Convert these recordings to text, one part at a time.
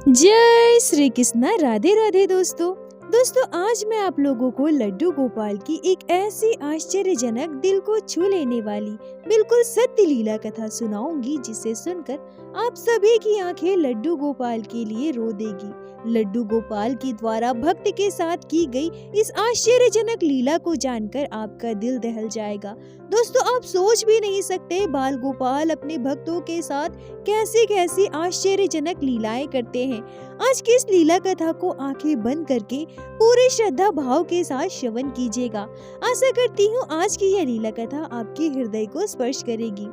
जय श्री कृष्णा। राधे राधे दोस्तों। आज मैं आप लोगों को लड्डू गोपाल की एक ऐसी आश्चर्यजनक दिल को छू लेने वाली बिल्कुल सत्य लीला कथा सुनाऊंगी, जिसे सुनकर आप सभी की आंखें लड्डू गोपाल के लिए रो देगी। लड्डू गोपाल के द्वारा भक्त के साथ की गई इस आश्चर्यजनक लीला को जानकर आपका दिल दहल जाएगा। दोस्तों, आप सोच भी नहीं सकते बाल गोपाल अपने भक्तों के साथ कैसी कैसी आश्चर्यजनक लीलाएं करते हैं। आज की इस लीला कथा को आंखें बंद करके पूरे श्रद्धा भाव के साथ श्रवण कीजिएगा। आशा करती हूँ आज की यह लीला कथा आपके हृदय को स्पर्श करेगी।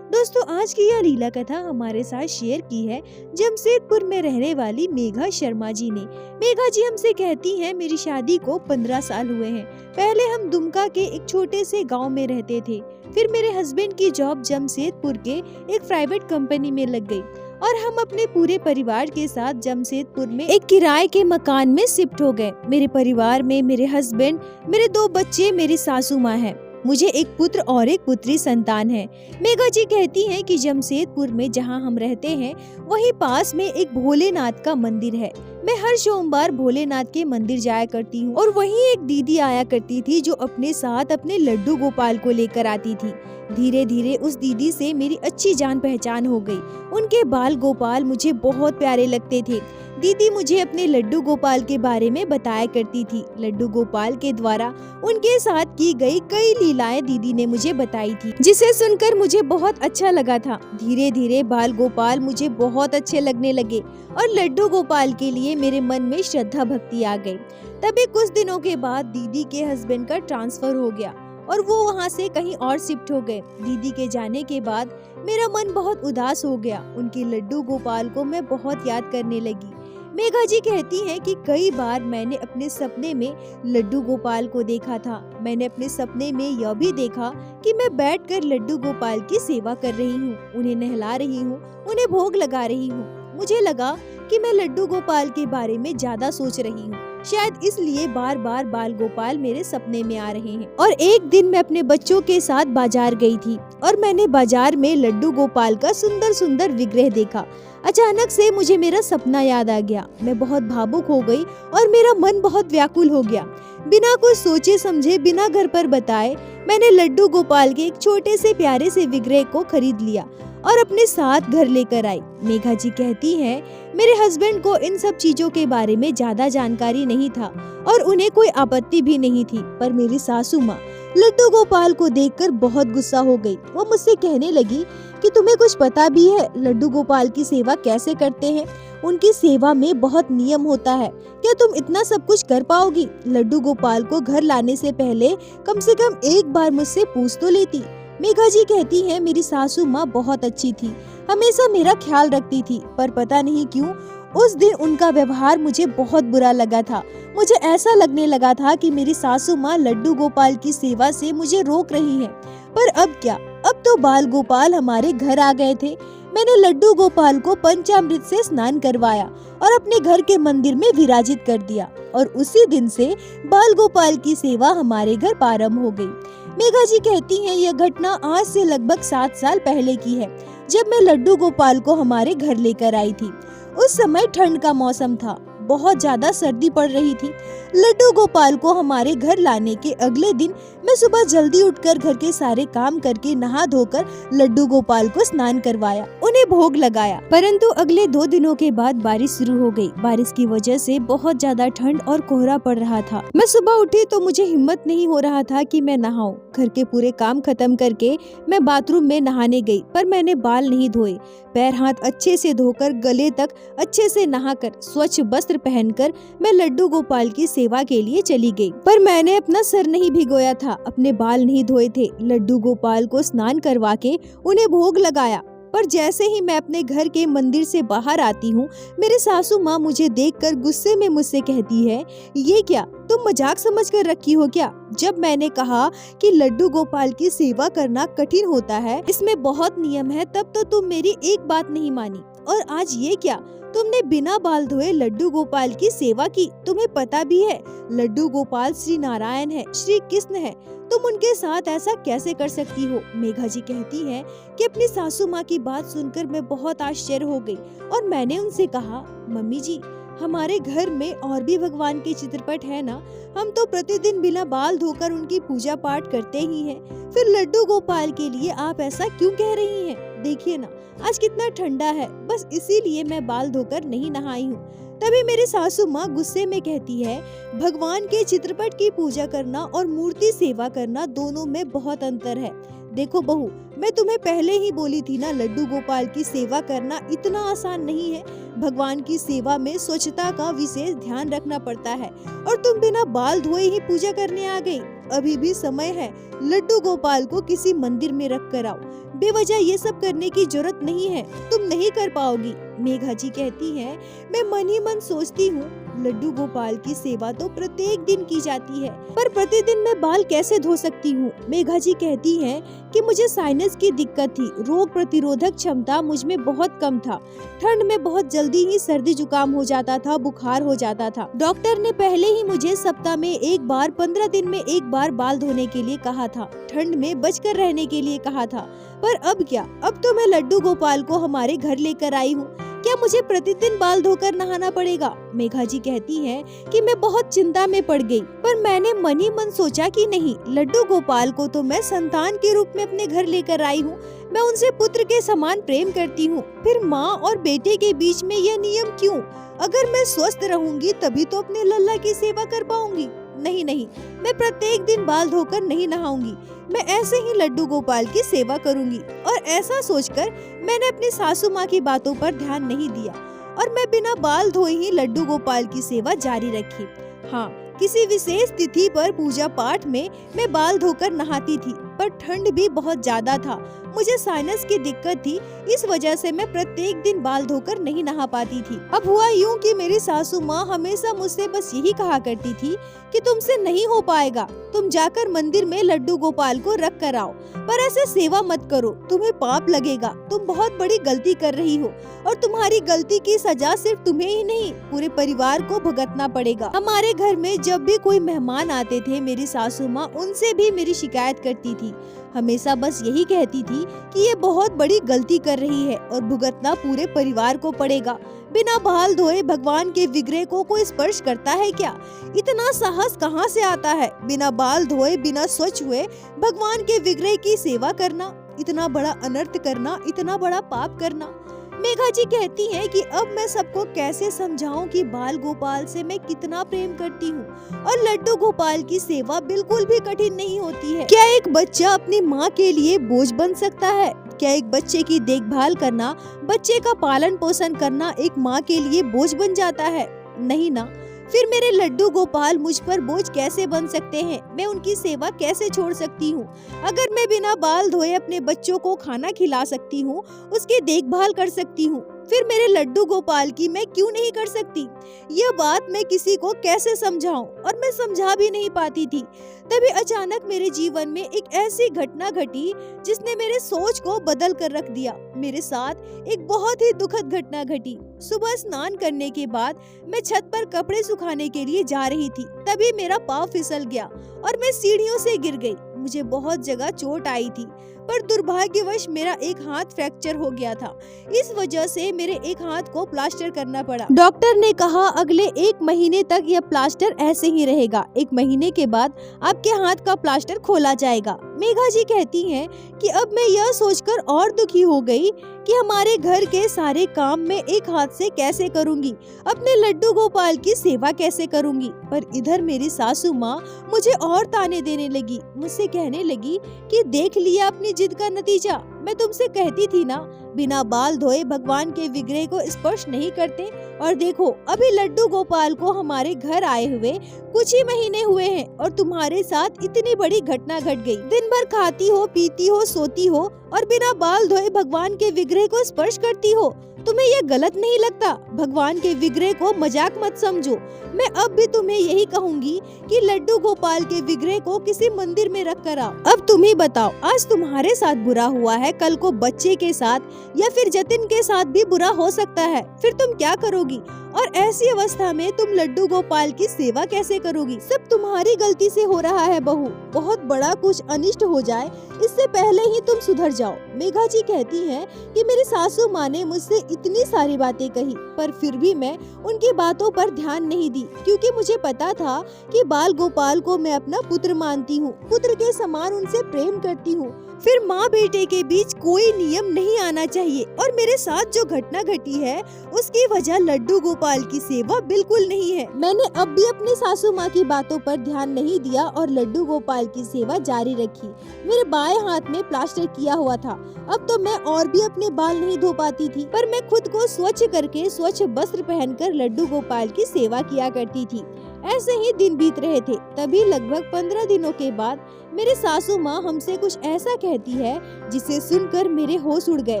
दोस्तों, आज की यह लीला कथा हमारे साथ शेयर की है जमशेदपुर में रहने वाली मेघा शर्मा जी ने। मेघा जी हमसे कहती हैं, मेरी शादी को 15 साल हुए हैं। पहले हम दुमका के एक छोटे से गांव में रहते थे। फिर मेरे हस्बैंड की जॉब जमशेदपुर के एक प्राइवेट कंपनी में लग गई और हम अपने पूरे परिवार के साथ जमशेदपुर में एक किराए के मकान में शिफ्ट हो गए। मेरे परिवार में मेरे हस्बैंड, मेरे 2 बच्चे, मेरी सासू माँ है। मुझे एक पुत्र और एक पुत्री संतान है। मेघा जी कहती हैं कि जमशेदपुर में जहां हम रहते हैं वहीं पास में एक भोलेनाथ का मंदिर है। मैं हर सोमवार भोलेनाथ के मंदिर जाया करती हूँ और वहीं एक दीदी आया करती थी जो अपने साथ अपने लड्डू गोपाल को लेकर आती थी। धीरे धीरे उस दीदी से मेरी अच्छी जान पहचान हो गई। उनके बाल गोपाल मुझे बहुत प्यारे लगते थे। दीदी मुझे अपने लड्डू गोपाल के बारे में बताया करती थी। लड्डू गोपाल के द्वारा उनके साथ की गई कई लीलाएं दीदी ने मुझे बताई थी, जिसे सुनकर मुझे बहुत अच्छा लगा था। धीरे धीरे बाल गोपाल मुझे बहुत अच्छे लगने लगे और लड्डू गोपाल के लिए मेरे मन में श्रद्धा भक्ति आ गई। तभी कुछ दिनों के बाद दीदी के हस्बैंड का ट्रांसफर हो गया और वो वहाँ से कहीं और शिफ्ट हो गए। दीदी के जाने के बाद मेरा मन बहुत उदास हो गया। उनके लड्डू गोपाल को मैं बहुत याद करने लगी। मेघा जी कहती हैं कि कई बार मैंने अपने सपने में लड्डू गोपाल को देखा था। मैंने अपने सपने में यह भी देखा कि मैं बैठकर लड्डू गोपाल की सेवा कर रही हूँ, उन्हें नहला रही हूँ, उन्हें भोग लगा रही हूँ। मुझे लगा कि मैं लड्डू गोपाल के बारे में ज्यादा सोच रही हूँ, शायद इसलिए बार बार बाल गोपाल मेरे सपने में आ रहे हैं। और एक दिन मैं अपने बच्चों के साथ बाजार गई थी और मैंने बाजार में लड्डू गोपाल का सुंदर सुंदर विग्रह देखा। अचानक से मुझे मेरा सपना याद आ गया। मैं बहुत भावुक हो गई और मेरा मन बहुत व्याकुल हो गया। बिना कुछ सोचे समझे, बिना घर पर बताए, मैंने लड्डू गोपाल के एक छोटे से प्यारे से विग्रह को खरीद लिया और अपने साथ घर लेकर आई। मेघा जी कहती हैं, मेरे हस्बैंड को इन सब चीजों के बारे में ज्यादा जानकारी नहीं था और उन्हें कोई आपत्ति भी नहीं थी, पर मेरी सासू माँ लड्डू गोपाल को देखकर बहुत गुस्सा हो गई। वो मुझसे कहने लगी कि तुम्हें कुछ पता भी है लड्डू गोपाल की सेवा कैसे करते हैं? उनकी सेवा में बहुत नियम होता है। क्या तुम इतना सब कुछ कर पाओगी? लड्डू गोपाल को घर लाने से पहले कम से कम एक बार मुझसे पूछ तो लेती। मेघा जी कहती हैं, मेरी सासू माँ बहुत अच्छी थी, हमेशा मेरा ख्याल रखती थी, पर पता नहीं क्यों उस दिन उनका व्यवहार मुझे बहुत बुरा लगा था। मुझे ऐसा लगने लगा था कि मेरी सासू माँ लड्डू गोपाल की सेवा से मुझे रोक रही हैं। पर अब क्या? अब तो बाल गोपाल हमारे घर आ गए थे। मैंने लड्डू गोपाल को पंचामृत से स्नान करवाया और अपने घर के मंदिर में विराजित कर दिया और उसी दिन से बाल गोपाल की सेवा हमारे घर प्रारंभ हो गई। मेघा जी कहती हैं, यह घटना आज से लगभग 7 साल पहले की है, जब मैं लड्डू गोपाल को हमारे घर लेकर आई थी। उस समय ठंड का मौसम था, बहुत ज्यादा सर्दी पड़ रही थी। लड्डू गोपाल को हमारे घर लाने के अगले दिन मैं सुबह जल्दी उठकर घर के सारे काम करके नहा धोकर लड्डू गोपाल को स्नान करवाया, उन्हें भोग लगाया। परंतु अगले 2 दिनों के बाद बारिश शुरू हो गई। बारिश की वजह से बहुत ज्यादा ठंड और कोहरा पड़ रहा था। मैं सुबह उठी तो मुझे हिम्मत नहीं हो रहा था कि मैं नहाऊं। घर के पूरे काम खत्म करके मैं बाथरूम में नहाने गई, पर मैंने बाल नहीं धोए। पैर हाथ अच्छे से धोकर, गले तक अच्छे से नहाकर, स्वच्छ वस्त्र पहनकर मैं लड्डू गोपाल की सेवा के लिए चली गई। पर मैंने अपना सर नहीं भिगोया था, अपने बाल नहीं धोए थे। लड्डू गोपाल को स्नान करवा के उन्हें भोग लगाया। पर जैसे ही मैं अपने घर के मंदिर से बाहर आती हूँ, मेरे सासू माँ मुझे देखकर गुस्से में मुझसे कहती है, ये क्या, तुम मजाक समझ कर रखी हो क्या? जब मैंने कहा कि लड्डू गोपाल की सेवा करना कठिन होता है, इसमें बहुत नियम है, तब तो तुम मेरी एक बात नहीं मानी। और आज ये क्या, तुमने बिना बाल धोए लड्डू गोपाल की सेवा की। तुम्हें पता भी है लड्डू गोपाल श्री नारायण है, श्री कृष्ण है। तुम उनके साथ ऐसा कैसे कर सकती हो? मेघा जी कहती है कि अपनी सासू माँ की बात सुनकर मैं बहुत आश्चर्य हो गई और मैंने उनसे कहा, मम्मी जी हमारे घर में और भी भगवान के चित्रपट है ना, हम तो प्रतिदिन बिना बाल धोकर उनकी पूजा पाठ करते ही हैं। फिर लड्डू गोपाल के लिए आप ऐसा क्यों कह रही हैं? देखिए ना आज कितना ठंडा है, बस इसीलिए मैं बाल धोकर नहीं नहाई हूँ। तभी मेरी सासू माँ गुस्से में कहती है, भगवान के चित्रपट की पूजा करना और मूर्ति सेवा करना दोनों में बहुत अंतर है। देखो बहू, मैं तुम्हें पहले ही बोली थी ना, लड्डू गोपाल की सेवा करना इतना आसान नहीं है। भगवान की सेवा में स्वच्छता का विशेष ध्यान रखना पड़ता है और तुम बिना बाल धोए ही पूजा करने आ गई। अभी भी समय है, लड्डू गोपाल को किसी मंदिर में रख कर आओ। बेवजह ये सब करने की जरूरत नहीं है, तुम नहीं कर पाओगी। मेघा जी कहती है, मैं मन ही मन सोचती हूँ लड्डू गोपाल की सेवा तो प्रत्येक दिन की जाती है, पर प्रतिदिन मैं बाल कैसे धो सकती हूँ? मेघा जी कहती है कि मुझे साइनस की दिक्कत थी, रोग प्रतिरोधक क्षमता मुझ में बहुत कम था, ठंड में बहुत जल्दी ही सर्दी जुकाम हो जाता था, बुखार हो जाता था। डॉक्टर ने पहले ही मुझे सप्ताह में एक बार 15 दिन में एक बार बाल धोने के लिए कहा था, ठंड में बचकर रहने के लिए कहा था। पर अब क्या, अब तो मैं लड्डू गोपाल को हमारे घर लेकर आई हूँ, क्या मुझे प्रतिदिन बाल धोकर नहाना पड़ेगा? मेघा जी कहती है कि मैं बहुत चिंता में पड़ गई, पर मैंने मन ही मन सोचा कि नहीं, लड्डू गोपाल को तो मैं संतान के रूप में अपने घर लेकर आई हूँ, मैं उनसे पुत्र के समान प्रेम करती हूँ। फिर माँ और बेटे के बीच में यह नियम क्यों? अगर मैं स्वस्थ रहूंगी तभी तो अपने लल्ला की सेवा कर पाऊंगी। नहीं नहीं, मैं प्रत्येक दिन बाल धोकर नहीं नहाऊंगी, मैं ऐसे ही लड्डू गोपाल की सेवा करूंगी। और ऐसा सोचकर मैंने अपनी सासू माँ की बातों पर ध्यान नहीं दिया और मैं बिना बाल धोए ही लड्डू गोपाल की सेवा जारी रखी। हाँ, किसी विशेष तिथि पर पूजा पाठ में मैं बाल धोकर नहाती थी, पर ठंड भी बहुत ज्यादा था, मुझे साइनस की दिक्कत थी, इस वजह से मैं प्रत्येक दिन बाल धोकर नहीं नहा पाती थी। अब हुआ यूं कि मेरी सासू माँ हमेशा मुझसे बस यही कहा करती थी कि तुमसे नहीं हो पाएगा, तुम जाकर मंदिर में लड्डू गोपाल को रख कर आओ, पर ऐसे सेवा मत करो, तुम्हें पाप लगेगा, तुम बहुत बड़ी गलती कर रही हो और तुम्हारी गलती की सजा सिर्फ तुम्हें ही नहीं पूरे परिवार को भुगतना पड़ेगा। हमारे घर में जब भी कोई मेहमान आते थे, मेरी सासू माँ उनसे भी मेरी शिकायत करती थी, हमेशा बस यही कहती थी कि ये बहुत बड़ी गलती कर रही है और भुगतना पूरे परिवार को पड़ेगा। बिना बाल धोए भगवान के विग्रह को कोई स्पर्श करता है क्या? इतना साहस कहाँ से आता है? बिना बाल धोए, बिना स्वच्छ हुए भगवान के विग्रह की सेवा करना, इतना बड़ा अनर्थ करना, इतना बड़ा पाप करना। मेघा जी कहती हैं कि अब मैं सबको कैसे समझाऊं कि बाल गोपाल से मैं कितना प्रेम करती हूँ और लड्डू गोपाल की सेवा बिल्कुल भी कठिन नहीं होती है। क्या एक बच्चा अपनी माँ के लिए बोझ बन सकता है? क्या एक बच्चे की देखभाल करना, बच्चे का पालन पोषण करना एक माँ के लिए बोझ बन जाता है? नहीं ना। फिर मेरे लड्डू गोपाल मुझ पर बोझ कैसे बन सकते हैं? मैं उनकी सेवा कैसे छोड़ सकती हूँ? अगर मैं बिना बाल धोए अपने बच्चों को खाना खिला सकती हूँ, उसकी देखभाल कर सकती हूँ, फिर मेरे लड्डू गोपाल की मैं क्यों नहीं कर सकती? यह बात मैं किसी को कैसे समझाऊं? और मैं समझा भी नहीं पाती थी। तभी अचानक मेरे जीवन में एक ऐसी घटना घटी जिसने मेरे सोच को बदल कर रख दिया। मेरे साथ एक बहुत ही दुखद घटना घटी। सुबह स्नान करने के बाद मैं छत पर कपड़े सुखाने के लिए जा रही थी, तभी मेरा पाँव फिसल गया और मैं सीढ़ियों से गिर गई। मुझे बहुत जगह चोट आई थी, पर दुर्भाग्यवश मेरा एक हाथ फ्रैक्चर हो गया था। इस वजह से मेरे एक हाथ को प्लास्टर करना पड़ा। डॉक्टर ने कहा अगले 1 महीने तक यह प्लास्टर ऐसे ही रहेगा। 1 महीने के बाद आपके हाथ का प्लास्टर खोला जाएगा। मेघा जी कहती हैं कि अब मैं यह सोचकर और दुखी हो गई कि हमारे घर के सारे काम मैं एक हाथ से कैसे करूंगी, अपने लड्डू गोपाल की सेवा कैसे करूंगी। पर इधर मेरी सासू माँ मुझे और ताने देने लगी, मुझसे कहने लगी कि देख लिया अपनी जिद का नतीजा, मैं तुमसे कहती थी ना बिना बाल धोए भगवान के विग्रह को स्पर्श नहीं करते, और देखो अभी लड्डू गोपाल को हमारे घर आए हुए कुछ ही महीने हुए हैं और तुम्हारे साथ इतनी बड़ी घटना घट गई। दिन भर खाती हो, पीती हो, सोती हो और बिना बाल धोए भगवान के विग्रह को स्पर्श करती हो। तुम्हें यह गलत नहीं लगता? भगवान के विग्रह को मजाक मत समझो। मैं अब भी तुम्हें यही कहूँगी कि लड्डू गोपाल के विग्रह को किसी मंदिर में रख कर आओ। अब तुम ही बताओ, आज तुम्हारे साथ बुरा हुआ है, कल को बच्चे के साथ या फिर जतिन के साथ भी बुरा हो सकता है। फिर तुम क्या करोगी? और ऐसी अवस्था में तुम लड्डू गोपाल की सेवा कैसे करोगी? सब तुम्हारी गलती से हो रहा है बहू। बहुत बड़ा कुछ अनिष्ट हो जाए इससे पहले ही तुम सुधर जाओ। मेघा जी कहती हैं कि मेरी सासू माँ ने मुझसे इतनी सारी बातें कही, पर फिर भी मैं उनकी बातों पर ध्यान नहीं दी, क्योंकि मुझे पता था कि बाल गोपाल को मैं अपना पुत्र मानती हूँ, पुत्र के समान उनसे प्रेम करती हूँ। फिर माँ बेटे के बीच कोई नियम नहीं आना चाहिए। और मेरे साथ जो घटना घटी है उसकी वजह लड्डू गोपाल की सेवा बिल्कुल नहीं है। मैंने अब भी अपनी सासू माँ की बातों पर ध्यान नहीं दिया और लड्डू गोपाल की सेवा जारी रखी। मेरे बाएं हाथ में प्लास्टर किया हुआ था। अब तो मैं और भी अपने बाल नहीं धो पाती थी, पर मैं खुद को स्वच्छ करके स्वच्छ वस्त्र पहनकर लड्डू गोपाल की सेवा किया करती थी। ऐसे ही दिन बीत रहे थे। तभी लगभग 15 दिनों के बाद मेरे सासू माँ हमसे कुछ ऐसा कहती है जिसे सुनकर मेरे होश उड़ गए।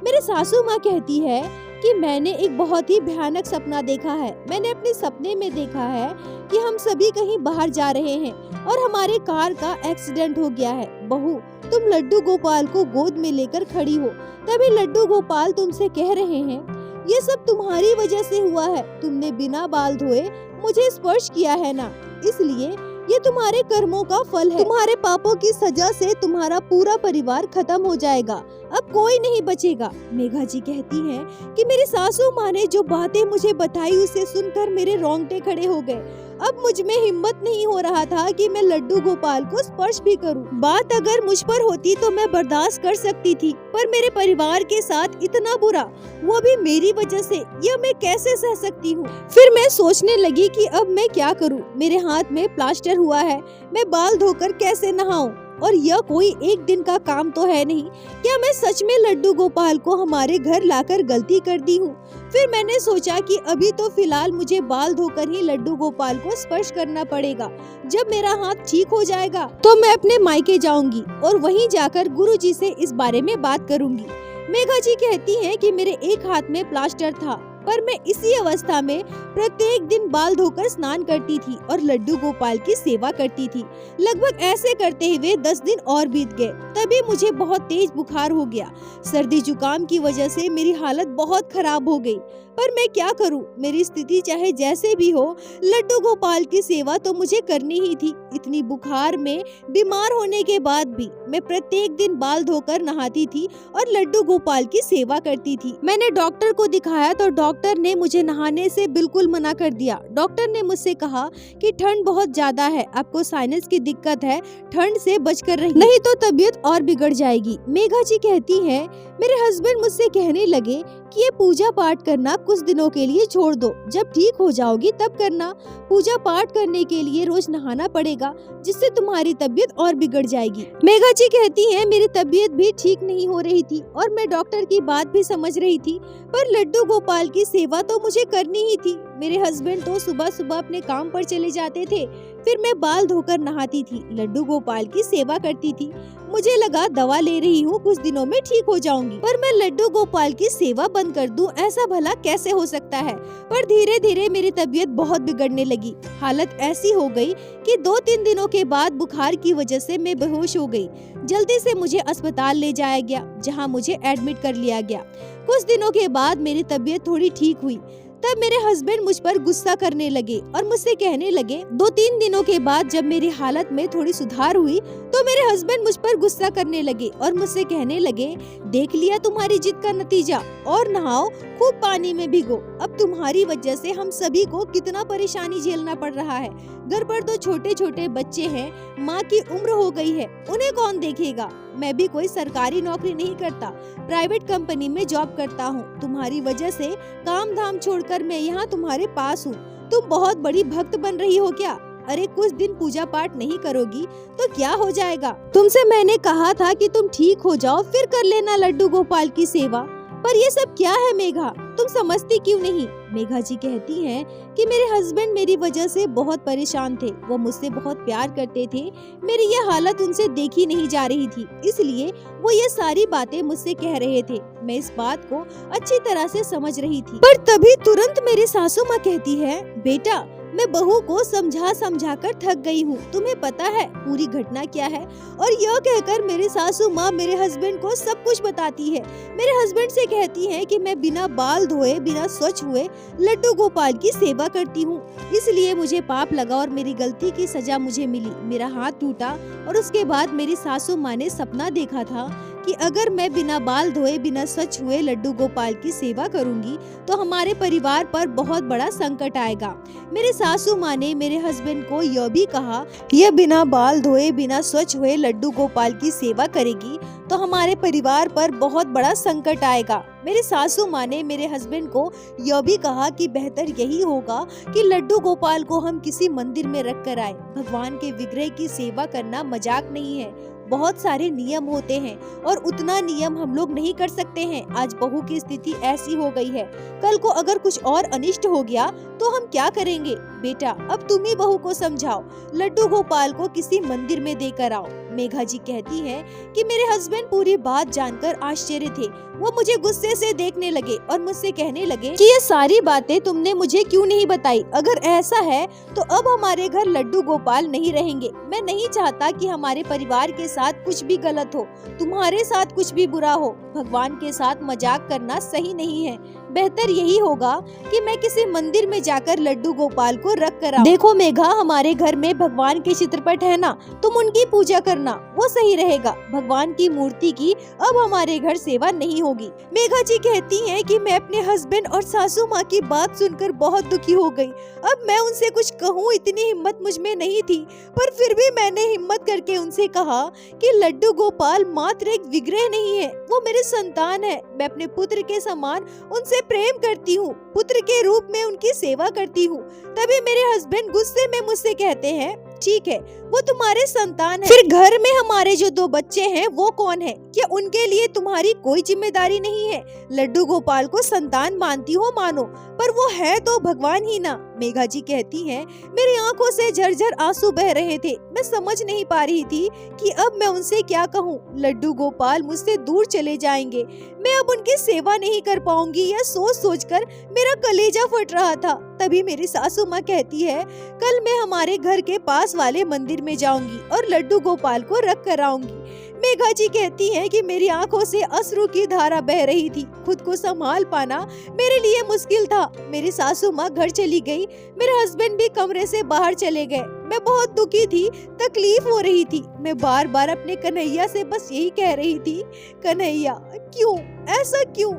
मेरे सासू माँ कहती है कि मैंने एक बहुत ही भयानक सपना देखा है। मैंने अपने सपने में देखा है कि हम सभी कहीं बाहर जा रहे हैं और हमारे कार का एक्सीडेंट हो गया है। बहू, तुम लड्डू गोपाल को गोद में लेकर खड़ी हो। तभी लड्डू गोपाल तुमसे कह रहे हैं, ये सब तुम्हारी वजह से हुआ है। तुमने बिना बाल धोए मुझे स्पर्श किया है ना, इसलिए ये तुम्हारे कर्मों का फल है। तुम्हारे पापों की सजा से तुम्हारा पूरा परिवार खत्म हो जाएगा, अब कोई नहीं बचेगा। मेघा जी कहती हैं कि मेरी सासू माँ ने जो बातें मुझे बताई उसे सुनकर मेरे रोंगटे खड़े हो गए। अब मुझ में हिम्मत नहीं हो रहा था कि मैं लड्डू गोपाल को स्पर्श भी करूं। बात अगर मुझ पर होती तो मैं बर्दाश्त कर सकती थी, पर मेरे परिवार के साथ इतना बुरा, वो भी मेरी वजह से, यह मैं कैसे सह सकती हूँ। फिर मैं सोचने लगी कि अब मैं क्या करूँ। मेरे हाथ में प्लास्टर हुआ है, मैं बाल धोकर कैसे नहाऊं? और यह कोई एक दिन का काम तो है नहीं। क्या मैं सच में लड्डू गोपाल को हमारे घर लाकर गलती कर दी हूँ? फिर मैंने सोचा कि अभी तो फिलहाल मुझे बाल धोकर ही लड्डू गोपाल को स्पर्श करना पड़ेगा। जब मेरा हाथ ठीक हो जाएगा तो मैं अपने मायके जाऊंगी और वहीं जाकर गुरुजी से इस बारे में बात करूंगी। मेघा जी कहती हैं कि मेरे एक हाथ में प्लास्टर था, पर मैं इसी अवस्था में प्रत्येक दिन बाल धोकर स्नान करती थी और लड्डू गोपाल की सेवा करती थी। लगभग ऐसे करते हुए 10 दिन और बीत गए। तभी मुझे बहुत तेज बुखार हो गया। सर्दी जुकाम की वजह से मेरी हालत बहुत खराब हो गई, पर मैं क्या करूं? मेरी स्थिति चाहे जैसे भी हो, लड्डू गोपाल की सेवा तो मुझे करनी ही थी। इतनी बुखार में बीमार होने के बाद भी मैं प्रत्येक दिन बाल धोकर नहाती थी और लड्डू गोपाल की सेवा करती थी। मैंने डॉक्टर को दिखाया तो डॉक्टर ने मुझे नहाने से बिल्कुल मना कर दिया। डॉक्टर ने मुझसे कहा कि ठंड बहुत ज्यादा है, आपको साइनस की दिक्कत है, ठंड से बचकर रहिए, नहीं तो तबीयत और बिगड़ जाएगी। मेघा जी कहती हैं, मेरे हस्बैंड मुझसे कहने लगे कि ये पूजा पाठ करना कुछ दिनों के लिए छोड़ दो, जब ठीक हो जाओगी तब करना। पूजा पाठ करने के लिए रोज नहाना पड़ेगा, जिससे तुम्हारी तबीयत और बिगड़ जाएगी। मेघा जी कहती हैं, मेरी तबीयत भी ठीक नहीं हो रही थी और मैं डॉक्टर की बात भी समझ रही थी, पर लड्डू गोपाल की सेवा तो मुझे करनी ही थी। मेरे हस्बैंड तो सुबह सुबह अपने काम पर चले जाते थे, फिर मैं बाल धोकर नहाती थी, लड्डू गोपाल की सेवा करती थी। मुझे लगा दवा ले रही हूँ, कुछ दिनों में ठीक हो जाऊंगी, पर मैं लड्डू गोपाल की सेवा बंद कर दूं, ऐसा भला कैसे हो सकता है? पर धीरे धीरे मेरी तबीयत बहुत बिगड़ने लगी। हालत ऐसी हो गई कि 2-3 दिनों के बाद बुखार की वजह से मैं बेहोश हो गई। जल्दी से मुझे अस्पताल ले जाया गया, जहाँ मुझे एडमिट कर लिया गया। कुछ दिनों के बाद मेरी तबीयत थोड़ी ठीक हुई। तब मेरे हस्बैंड मुझ पर गुस्सा करने लगे और मुझसे कहने लगे। 2-3 दिनों के बाद जब मेरी हालत में थोड़ी सुधार हुई तो मेरे हस्बैंड मुझ पर गुस्सा करने लगे और मुझसे कहने लगे, देख लिया तुम्हारी जिद का नतीजा, और नहाओ, खूब पानी में भिगो। अब तुम्हारी वजह से हम सभी को कितना परेशानी झेलना पड़ रहा है। घर पर तो छोटे छोटे बच्चे हैं, माँ की उम्र हो गई है, उन्हें कौन देखेगा? मैं भी कोई सरकारी नौकरी नहीं करता, प्राइवेट कंपनी में जॉब करता हूँ। तुम्हारी वजह से काम धाम छोड़कर मैं यहाँ तुम्हारे पास हूँ। तुम बहुत बड़ी भक्त बन रही हो क्या? अरे कुछ दिन पूजा पाठ नहीं करोगी तो क्या हो जाएगा? तुमसे मैंने कहा था कि तुम ठीक हो जाओ फिर कर लेना लड्डू गोपाल की सेवा, पर ये सब क्या है मेघा? तुम समझती क्यों नहीं? मेघा जी कहती हैं कि मेरे हस्बैंड मेरी वजह से बहुत परेशान थे, वो मुझसे बहुत प्यार करते थे, मेरी ये हालत उनसे देखी नहीं जा रही थी, इसलिए वो ये सारी बातें मुझसे कह रहे थे। मैं इस बात को अच्छी तरह से समझ रही थी, पर तभी तुरंत मेरी सासू माँ कहती है, बेटा मैं बहू को समझा समझा कर थक गई हूँ, तुम्हें पता है पूरी घटना क्या है? और यह कहकर मेरी सासू माँ मेरे हस्बैंड को सब कुछ बताती है। मेरे हस्बैंड से कहती है कि मैं बिना बाल धोए बिना स्वच्छ हुए लड्डू गोपाल की सेवा करती हूँ, इसलिए मुझे पाप लगा और मेरी गलती की सजा मुझे मिली। मेरा हाथ टूटा और उसके बाद मेरी सासू माँ ने सपना देखा था कि अगर मैं बिना बाल धोए बिना स्वच्छ हुए लड्डू गोपाल की सेवा करूंगी तो हमारे परिवार पर बहुत बड़ा संकट आएगा। मेरे सासू माँ ने मेरे हस्बैंड को यह भी कहा, यह बिना बाल धोए बिना स्वच्छ हुए लड्डू गोपाल की सेवा करेगी तो हमारे परिवार पर बहुत बड़ा संकट आएगा। मेरे सासू माँ ने मेरे हस्बैंड को यह भी कहा कि बेहतर यही होगा कि लड्डू गोपाल को हम किसी मंदिर में रख कर आए। भगवान के विग्रह की सेवा करना मजाक नहीं है, बहुत सारे नियम होते हैं और उतना नियम हम लोग नहीं कर सकते हैं। आज बहू की स्थिति ऐसी हो गई है, कल को अगर कुछ और अनिष्ट हो गया तो हम क्या करेंगे? बेटा अब तुम ही बहू को समझाओ, लड्डू गोपाल को किसी मंदिर में देकर आओ। मेघा जी कहती हैं कि मेरे हस्बैंड पूरी बात जानकर आश्चर्य थे, वो मुझे गुस्से से देखने लगे और मुझसे कहने लगे कि ये सारी बातें तुमने मुझे क्यों नहीं बताई? अगर ऐसा है तो अब हमारे घर लड्डू गोपाल नहीं रहेंगे। मैं नहीं चाहता कि हमारे परिवार के साथ कुछ भी गलत हो, तुम्हारे साथ कुछ भी बुरा हो। भगवान के साथ मजाक करना सही नहीं है, बेहतर यही होगा कि मैं किसी मंदिर में जाकर लड्डू गोपाल को रख कर आऊं। देखो मेघा, हमारे घर में भगवान के चित्रपट है ना, तुम उनकी पूजा करना, वो सही रहेगा। भगवान की मूर्ति की अब हमारे घर सेवा नहीं होगी। मेघा जी कहती हैं कि मैं अपने हस्बैंड और सासू माँ की बात सुनकर बहुत दुखी हो गई। अब मैं उनसे कुछ कहूँ इतनी हिम्मत मुझ में नहीं थी, पर फिर भी मैंने हिम्मत करके उनसे कहा कि लड्डू गोपाल मात्र एक विग्रह नहीं है, वो मेरे संतान है। मैं अपने पुत्र के समान उनसे प्रेम करती हूँ, पुत्र के रूप में उनकी सेवा करती हूँ। तभी मेरे हस्बैंड गुस्से में मुझसे कहते हैं, ठीक है वो तुम्हारे संतान है, फिर घर में हमारे जो 2 बच्चे हैं वो कौन है? क्या उनके लिए तुम्हारी कोई जिम्मेदारी नहीं है? लड्डू गोपाल को संतान मानती हो मानो, पर वो है तो भगवान ही ना। मेघा जी कहती हैं, मेरी आंखों से झरझर आंसू बह रहे थे, मैं समझ नहीं पा रही थी कि अब मैं उनसे क्या कहूँ। लड्डू गोपाल मुझसे दूर चले जाएंगे, मैं अब उनकी सेवा नहीं कर पाऊंगी, यह सोच सोचकर मेरा कलेजा फट रहा था। तभी मेरी सासू माँ कहती है, कल मैं हमारे घर के पास वाले मंदिर में जाऊंगी और लड्डू गोपाल को रख कर आऊंगी। मेघा जी कहती हैं कि मेरी आंखों से अश्रु की धारा बह रही थी, खुद को संभाल पाना मेरे लिए मुश्किल था। मेरी सासू माँ घर चली गई, मेरे हस्बैंड भी कमरे से बाहर चले गए। मैं बहुत दुखी थी, तकलीफ हो रही थी। मैं बार बार अपने कन्हैया से बस यही कह रही थी, कन्हैया क्यों, ऐसा क्यों?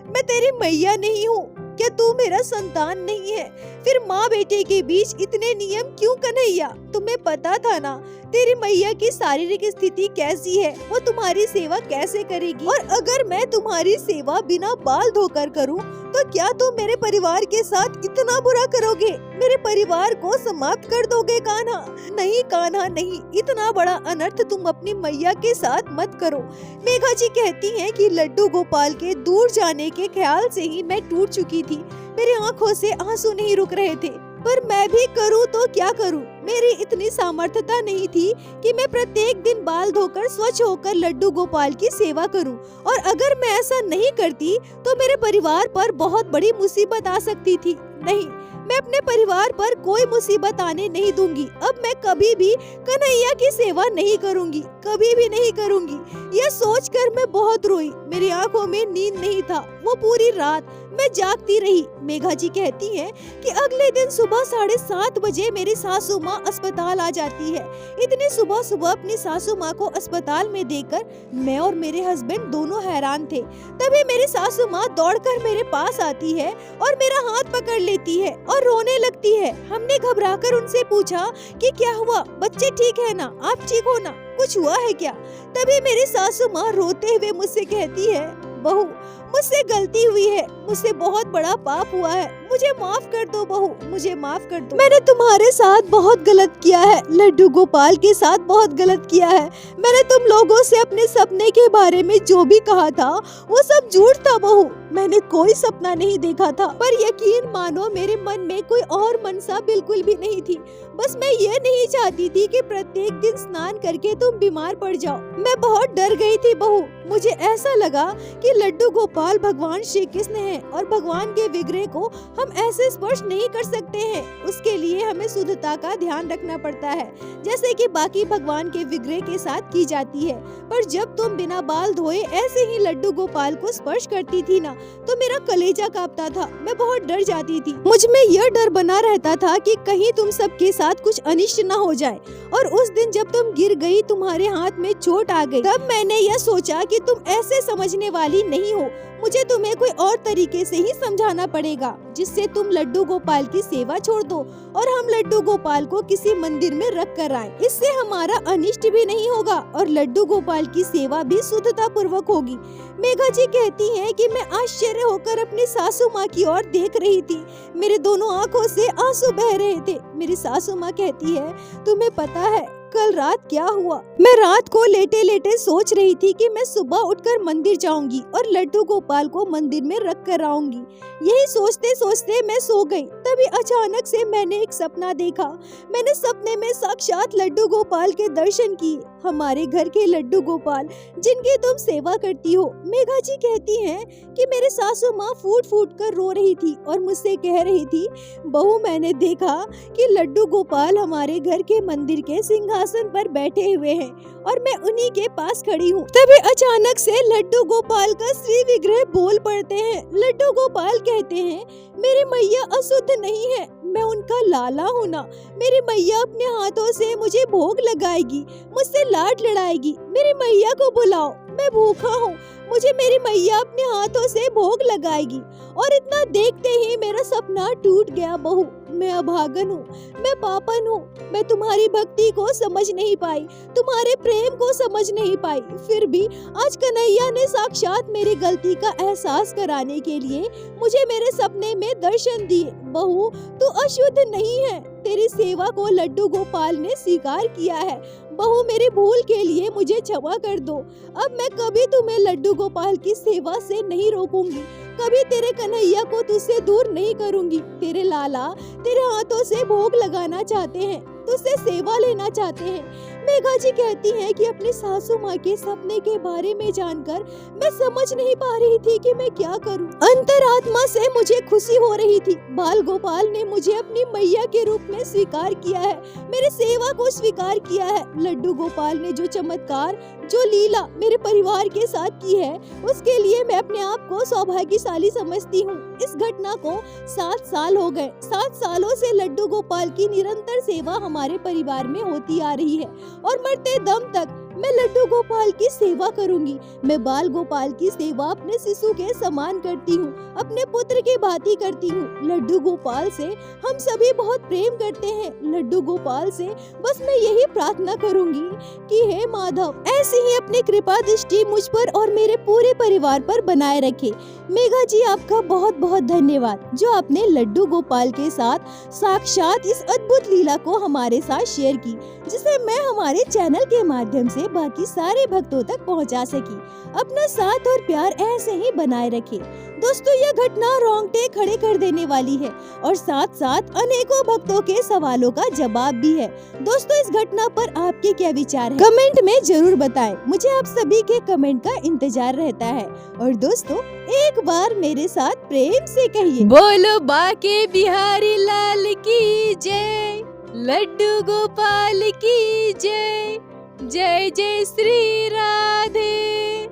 मैं तेरी मैया नहीं हूँ क्या? तू मेरा संतान नहीं है? फिर माँ बेटे के बीच इतने नियम क्यों कन्हैया? तुम्हें पता था ना तेरी मैया की शारीरिक स्थिति कैसी है, वो तुम्हारी सेवा कैसे करेगी? और अगर मैं तुम्हारी सेवा बिना बाल धोकर करूं तो क्या तुम मेरे परिवार के साथ इतना बुरा करोगे? मेरे परिवार को समाप्त कर दोगे कान्हा? नहीं कान्हा नहीं, इतना बड़ा अनर्थ तुम अपनी मैया के साथ मत करो। मेघा जी कहती हैं कि लड्डू गोपाल के दूर जाने के ख्याल से ही मैं टूट चुकी थी, मेरी आंखों से आंसू नहीं रुक रहे थे। पर मैं भी करूं तो क्या करूं? मेरी इतनी सामर्थ्यता नहीं थी कि मैं प्रत्येक दिन बाल धोकर स्वच्छ होकर लड्डू गोपाल की सेवा करूं। और अगर मैं ऐसा नहीं करती तो मेरे परिवार पर बहुत बड़ी मुसीबत आ सकती थी। नहीं, मैं अपने परिवार पर कोई मुसीबत आने नहीं दूंगी। अब मैं कभी भी कन्हैया की सेवा नहीं करूंगी, कभी भी नहीं करूंगी। यह सोचकर मैं बहुत रोई, मेरी आंखों में नींद नहीं था। वो पूरी रात मैं जागती रही। मेघा जी कहती हैं कि अगले दिन सुबह 7:30 बजे मेरी सासू माँ अस्पताल आ जाती है। इतनी सुबह सुबह अपनी सासू माँ को अस्पताल में देखकर मैं और मेरे हस्बैंड दोनों हैरान थे। तभी मेरी सासू माँ दौड़कर मेरे पास आती है और मेरा हाथ पकड़ लेती है और रोने लगती है। हमने घबराकर उनसे पूछा कि क्या हुआ, बच्चे ठीक है ना, आप ठीक हो ना, कुछ हुआ है क्या? तभी मेरी सासू माँ रोते हुए मुझसे कहती है, बहू मुझसे गलती हुई है, मुझसे बहुत बड़ा पाप हुआ है, मुझे माफ कर दो बहू, मुझे माफ कर दो। मैंने तुम्हारे साथ बहुत गलत किया है, लड्डू गोपाल के साथ बहुत गलत किया है। मैंने तुम लोगों से अपने सपने के बारे में जो भी कहा था वो सब झूठ था बहू। मैंने कोई सपना नहीं देखा था, पर यकीन मानो मेरे मन में कोई और मनसा बिल्कुल भी नहीं थी। बस मैं ये नहीं चाहती थी कि प्रत्येक दिन स्नान करके तुम बीमार पड़ जाओ। मैं बहुत डर गई थी बहू। मुझे ऐसा लगा कि लड्डू गोपाल भगवान श्री कृष्ण हैं और भगवान के विग्रह को हम ऐसे स्पर्श नहीं कर सकते हैं। उसके लिए हमें शुद्धता का ध्यान रखना पड़ता है, जैसे कि बाकी भगवान के विग्रह के साथ की जाती है। पर जब तुम बिना बाल धोए ऐसे ही लड्डू गोपाल को स्पर्श करती थी ना, तो मेरा कलेजा कांपता था। मैं बहुत डर जाती थी। मुझ में यह डर बना रहता था कि कहीं तुम सबके साथ कुछ अनिष्ट न हो जाए। और उस दिन जब तुम गिर गई, तुम्हारे हाथ में चोट आ गई, तब मैंने यह सोचा कि तुम ऐसे समझने वाली नहीं हो। मुझे तुम्हें कोई और तरीके से ही समझाना पड़ेगा, जिससे तुम लड्डू गोपाल की सेवा छोड़ दो और हम लड्डू गोपाल को किसी मंदिर में रख कर आए। इससे हमारा अनिष्ट भी नहीं होगा और लड्डू गोपाल की सेवा भी शुद्धता पूर्वक होगी। मेघा जी कहती हैं कि मैं आश्चर्य होकर अपनी सासू माँ की ओर देख रही थी। मेरे दोनों आँखों से आंसू बह रहे थे। मेरी सासू माँ कहती है, तुम्हें पता है कल रात क्या हुआ? मैं रात को लेटे लेटे सोच रही थी कि मैं सुबह उठकर मंदिर जाऊंगी और लड्डू गोपाल को मंदिर में रख कर आऊंगी। यही सोचते सोचते मैं सो गई। तभी अचानक से मैंने एक सपना देखा। मैंने सपने में साक्षात लड्डू गोपाल के दर्शन किए, हमारे घर के लड्डू गोपाल जिनकी तुम सेवा करती हो। मेघा जी कहती हैं कि मेरे सासू माँ फूट फूट कर रो रही थी और मुझसे कह रही थी, बहू मैंने देखा कि लड्डू गोपाल हमारे घर के मंदिर के सिंहासन पर बैठे हुए हैं और मैं उन्हीं के पास खड़ी हूँ। तभी अचानक से लड्डू गोपाल का श्री विग्रह बोल पड़ते हैं। लड्डू गोपाल कहते हैं, मेरी मैया अशुद्ध नहीं है, मैं उनका लाला हूँ ना। मेरी मैया अपने हाथों से मुझे भोग लगाएगी, मुझसे लाड लड़ाएगी। मेरी मैया को बुलाओ, मैं भूखा हूँ, मुझे मेरी मैया अपने हाथों से भोग लगाएगी। और इतना देखते ही मेरा सपना टूट गया बहू। मैं अभागन हूँ, मैं पापन हूँ। मैं तुम्हारी भक्ति को समझ नहीं पाई, तुम्हारे प्रेम को समझ नहीं पाई। फिर भी आज कन्हैया ने साक्षात मेरी गलती का एहसास कराने के लिए मुझे मेरे सपने में दर्शन दिए। बहू तू अशुद्ध नहीं है, तेरी सेवा को लड्डू गोपाल ने स्वीकार किया है। बहू मेरी भूल के लिए मुझे क्षमा कर दो। अब मैं कभी तुम्हें लड्डू गोपाल की सेवा से नहीं रोकूंगी, कभी तेरे कन्हैया को तुझसे दूर नहीं करूंगी। तेरे लाला तेरे हाथों से भोग लगाना चाहते हैं, तुझसे सेवा लेना चाहते हैं। मेघा जी कहती हैं कि अपनी सासू माँ के सपने के बारे में जानकर मैं समझ नहीं पा रही थी कि मैं क्या करूं। अंतरात्मा से मुझे खुशी हो रही थी। बाल गोपाल ने मुझे अपनी मैया के रूप में स्वीकार किया है, मेरी सेवा को स्वीकार किया है। लड्डू गोपाल ने जो चमत्कार, जो लीला मेरे परिवार के साथ की है, उसके लिए मैं अपने आप को सौभाग्यशाली समझती हूँ। इस घटना को 7 साल हो गए। 7 सालों से लड्डू गोपाल की निरंतर सेवा हमारे परिवार में होती आ रही है और मरते दम तक मैं लड्डू गोपाल की सेवा करूंगी। मैं बाल गोपाल की सेवा अपने शिशु के समान करती हूँ, अपने पुत्र की भांति करती हूँ। लड्डू गोपाल से हम सभी बहुत प्रेम करते हैं। लड्डू गोपाल से बस मैं यही प्रार्थना करूंगी कि हे माधव, ऐसी ही अपनी कृपा दृष्टि मुझ पर और मेरे पूरे परिवार पर बनाए रखे। मेघा जी आपका बहुत बहुत धन्यवाद, जो आपने लड्डू गोपाल के साथ साक्षात इस अद्भुत लीला को हमारे साथ शेयर की, जिसे मैं हमारे चैनल के माध्यम से बाकी सारे भक्तों तक पहुंचा सकी। अपना साथ और प्यार ऐसे ही बनाए रखे। दोस्तों यह घटना रोंगटे खड़े कर देने वाली है और साथ साथ अनेकों भक्तों के सवालों का जवाब भी है। दोस्तों इस घटना पर आपके क्या विचार हैं? कमेंट में जरूर बताएं। मुझे आप सभी के कमेंट का इंतजार रहता है। और दोस्तों एक बार मेरे साथ प्रेम से कहिए, बोलो बाके बिहारी लाल की जय, लड्डू गोपाल की जय, जय जय श्री राधे।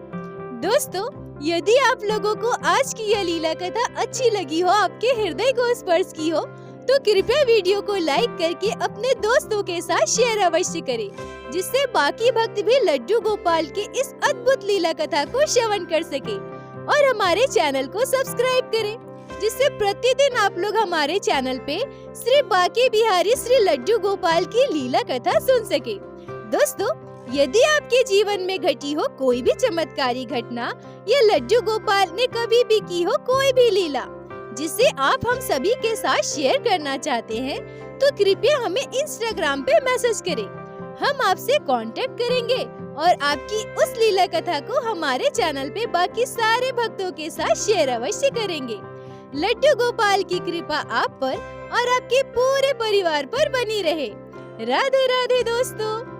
दोस्तों यदि आप लोगों को आज की यह लीला कथा अच्छी लगी हो, आपके हृदय को स्पर्श की हो, तो कृपया वीडियो को लाइक करके अपने दोस्तों के साथ शेयर अवश्य करें, जिससे बाकी भक्त भी लड्डू गोपाल के इस अद्भुत लीला कथा को श्रवण कर सके। और हमारे चैनल को सब्सक्राइब करें, जिससे प्रतिदिन आप लोग हमारे चैनल पे श्री बाके बिहारी श्री लड्डू गोपाल की लीला कथा सुन सके। दोस्तों यदि आपके जीवन में घटी हो कोई भी चमत्कारी घटना या लड्डू गोपाल ने कभी भी की हो कोई भी लीला जिसे आप हम सभी के साथ शेयर करना चाहते हैं, तो कृपया हमें इंस्टाग्राम पे मैसेज करें। हम आपसे कांटेक्ट करेंगे और आपकी उस लीला कथा को हमारे चैनल पे बाकी सारे भक्तों के साथ शेयर अवश्य करेंगे। लड्डू गोपाल की कृपा आप पर और आपके पूरे परिवार पर बनी रहे। राधे राधे दोस्तों।